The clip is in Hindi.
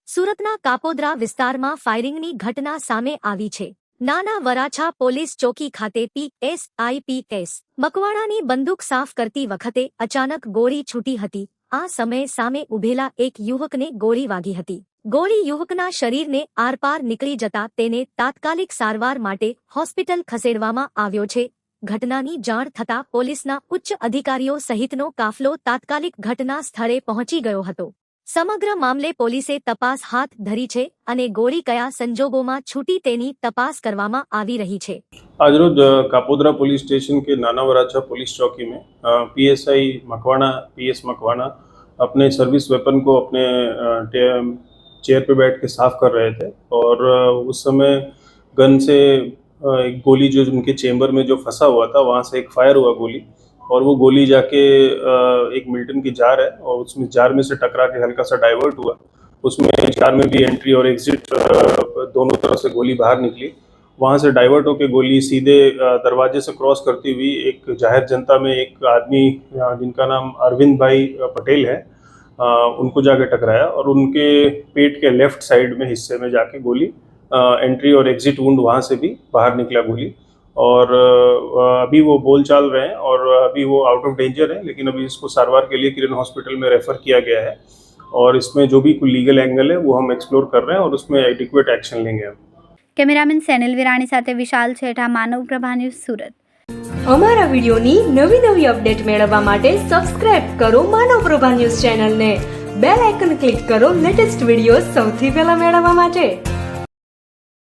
સુરતના કાપોદ્રા વિસ્તારમાં ફાયરિંગની ઘટના સામે આવી છે. નાના વરાછા પોલીસ ચોકી ખાતે PSI મકવાણાની બંદૂક સાફ કરતી વખતે અચાનક ગોળી છૂટી હતી. આ સમયે સામે ઉભેલા એક યુવકને ગોળી વાગી હતી. ગોળી યુવકના શરીરને આરપાર નીકળી જતા તેને તાત્કાલિક સારવાર માટે હોસ્પિટલ ખસેડવામાં આવ્યો છે. ઘટનાની જાણ થતાં પોલીસના ઉચ્ચ અધિકારીઓ સહિતનો કાફલો તાત્કાલિક ઘટના સ્થળે પહોંચી ગયો હતો. સમગ્ર મામલે પોલીસે તપાસ હાથ ધરી છે અને ગોળી કયા સંજોગોમાં છૂટી તેની તપાસ કરવામાં આવી રહી છે. आज रोज कापोद्रा पुलिस स्टेशन के नाना वराछा पुलिस चौकी में PSI मकवाणा PS मकवाणा अपने सर्विस वेपन को अपने चेयर पे बैठ के साफ कर रहे थे और उस समय गन से एक गोली जो उनके चेम्बर में जो फंसा हुआ था वहाँ से एक फायर हुआ गोली और वो गोली जाके एक मिल्टन की जार है और उसमें जार में से टकरा के हल्का सा डाइवर्ट हुआ. उसमें जार में भी एंट्री और एग्जिट दोनों तरफ से गोली बाहर निकली. वहाँ से डाइवर्ट होकर गोली सीधे दरवाजे से क्रॉस करती हुई एक जाहिर जनता में एक आदमी जिनका नाम अरविंद भाई पटेल है उनको जाके टकराया और उनके पेट के लेफ्ट साइड में हिस्से में जाके गोली एंट्री और एग्जिट वुंड वहाँ से भी बाहर निकला गोली. और अभी वो बोल चाल रहे हैं और अभी वो आउट ऑफ डेंजर है, लेकिन अभी इसको सारवार के लिए किरण हॉस्पिटल में रेफर किया गया है और इसमें जो भी कोई लीगल एंगल है वो हम एक्सप्लोर कर रहे हैं और उसमें एडिक्वेट एक्शन लेंगे. કેમેરામેન સેનિલ વિરાણી સાથે વિશાલ છેઠા, માનવ પ્રભા ન્યૂઝ, સુરત. અમારા વિડિયોની નવી અપડેટ મેળવવા માટે સબસ્ક્રાઇબ કરો માનવ પ્રભા ન્યૂઝ ચેનલને. બેલ આઇકન ક્લિક કરો લેટેસ્ટ વિડિયો સૌથી પહેલા મેળવવા માટે.